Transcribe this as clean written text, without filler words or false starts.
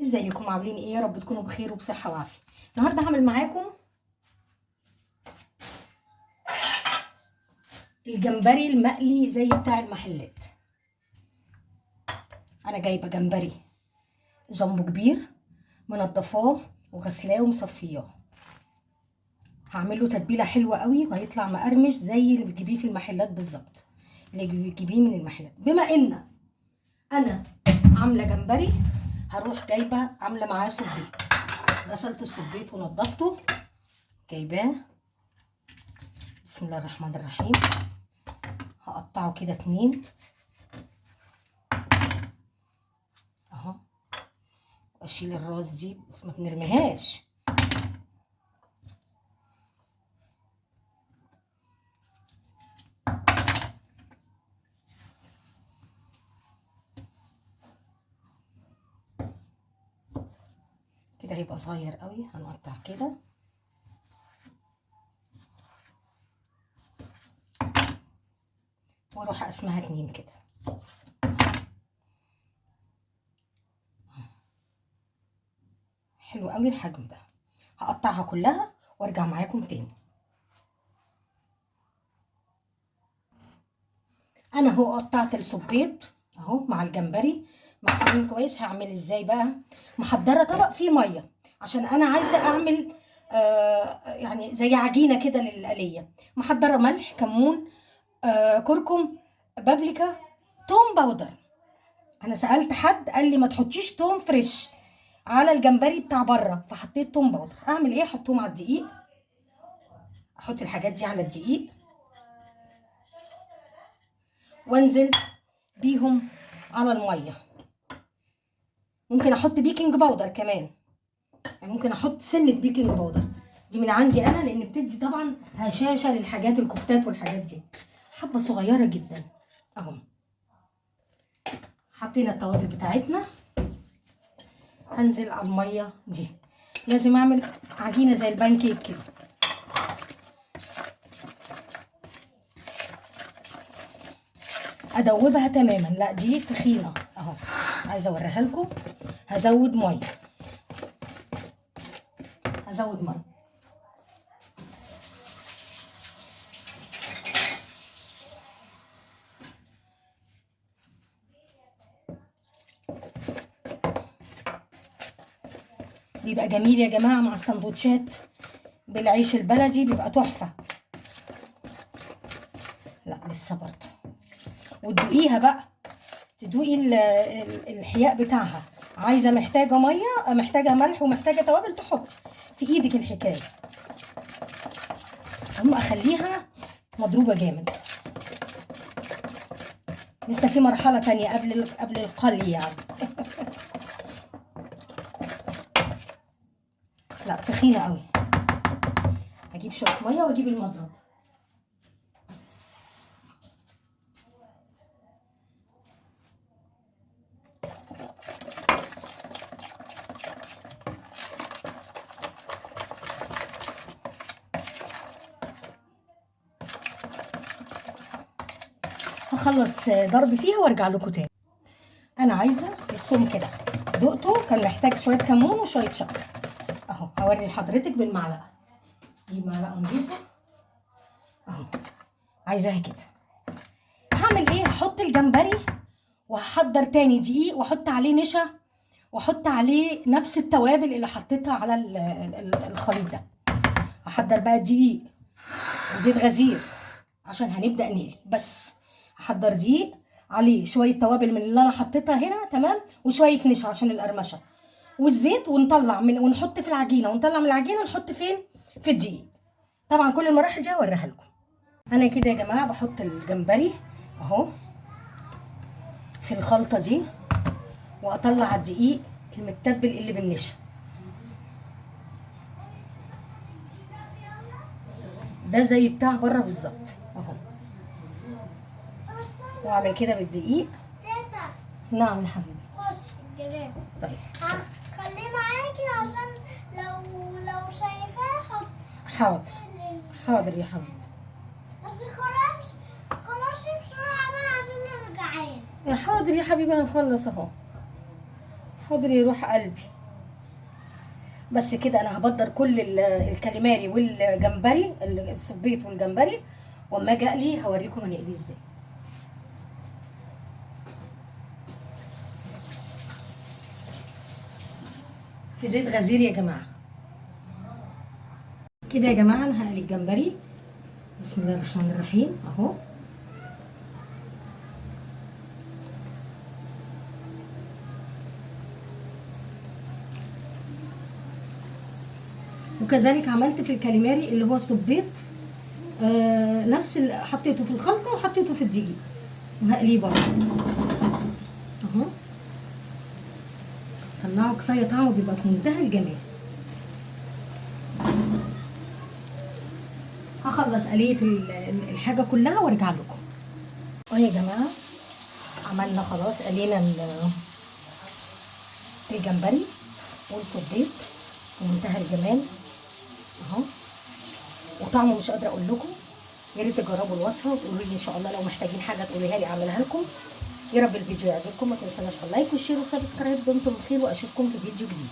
ازيكم عاملين ايه؟ يا رب تكونوا بخير وبصحه وعافيه. النهارده هعمل معاكم الجمبري المقلي زي بتاع المحلات. انا جايبه جمبري جامبو كبير، منضفاه وغسلاه ومصفياه. هعمل له تتبيله حلوه قوي وهيطلع مقرمش زي اللي بتجيبيه في المحلات بالظبط، اللي بتجيبيه من المحلات. بما ان انا عامله جمبري، هروح جايبه عامله معاه صبيط. غسلت الصبيط ونضفته، جايباه. بسم الله الرحمن الرحيم. هقطعه كده 2 اهو، واشيل الراس دي بس ما بنرميهاش. كده هيبقى صغير قوي، هنقطع كده. واروح اقسمها 2 كده. حلو قوي الحجم ده. هقطعها كلها وارجع معاكم تاني. انا اهو قطعت الصبيط اهو مع الجمبري مغسولين كويس. هعمل ازاي بقى؟ محضره طبق فيه ميه عشان انا عايزه اعمل يعني زي عجينه كده للقليه. محضره ملح، كمون، كركم، بابريكا، توم باودر. انا سالت حد قال لي ما تحطيش توم فريش على الجمبري بتاع بره، فحطيت توم باودر. اعمل ايه؟ احطهم على الدقيق. احط الحاجات دي على الدقيق وانزل بيهم على الميه. ممكن احط بيكنج باودر كمان، يعني ممكن احط سنه بيكنج باودر دي من عندي انا، لان بتدي طبعا هشاشه للحاجات، الكفتات والحاجات دي. حبه صغيره جدا اهو. حطينا التوابل بتاعتنا، هنزل على الميه دي. لازم اعمل عجينه زي البانكيك كده. ادوبها تماما، لا دي تخينه اهو، عايزه اوريها لكم. هزود ميه، هزود ميه. بيبقى جميل يا جماعه مع السندوتشات بالعيش البلدي، بيبقى تحفه. لا لسه برضه. وتدوقيها بقى، تدوقي الحياء بتاعها. عايزه محتاجه ميه، محتاجه ملح، ومحتاجه توابل، تحطي في ايدك الحكايه. هم اخليها مضروبه جامد. لسه في مرحله تانية قبل القلي يعني. لا تخينه قوي. هجيب شويه ميه واجيب المضرب. هخلص ضرب فيها وارجع لكم تاني. انا عايزه السمك ده، دقته كان محتاج شويه كمون وشويه شطه اهو. هوري لحضرتك بالمعلقه. دي معلقه نضيفه اهو، عايزاها كده. هعمل ايه؟ هحط الجمبري وهحضر تاني دقيق واحط عليه نشا واحط عليه نفس التوابل اللي حطيتها على الخليط ده. هحضر بقى دقيق وزيت غزير عشان هنبدأ نقلي. بس هحضر دقيق عليه شوية توابل من اللي انا حطيتها هنا، تمام، وشوية نشا عشان القرمشة، والزيت، ونطلع ونحط في العجينة، ونطلع من العجينة نحط فين؟ في الدقيق. طبعا كل المراحل دي هوريها لكم. انا كده يا جماعة بحط الجمبري اهو في الخلطة دي، واطلع الدقيق المتبل اللي بالنشا ده زي بتاع بره بالظبط اهو، واعمل كده بالدقيق. نعم يا حبيبي. خش جرب. طيب خليه معاكي عشان لو شايفاه حط. حاضر حاضر يا حبيبي. بس خلصي بسرعة بقى عشان انا جعان. يا حاضر يا حبيبي، انا مخلص اهو. حاضر يا روح قلبي. بس كده انا هبدر كل الكاليماري والجمبري، الصبيط والجمبري، واما اجي اقلي هوريكم هنقليه ازاي. في زيت غزير يا جماعه. كده يا جماعه انا هقلي الجمبري. بسم الله الرحمن الرحيم اهو. وكذلك عملت في الكاليماري اللي هو الصبيط، نفس حطيته في الخلطه وحطيته في الدقيق وهقليه برضه اهو. طلعوا كفايه طعمه بيبقى في منتهى الجمال. هخلص قليه الحاجه كلها وارجع لكم. يا جماعه عملنا خلاص، قلينا الجمبري والصبيط ومنتهى الجمال اهو، وطعمه مش قادره اقول لكم. يا ريت تجربوا الوصفه وتقولوا لي ان شاء الله لو محتاجين حاجه تقوليها لي اعملها لكم. يا رب الفيديو يعجبكم، ما تنسوناش اللايك والشير والسبسكرايب. دمتم بخير واشوفكم في فيديو جديد.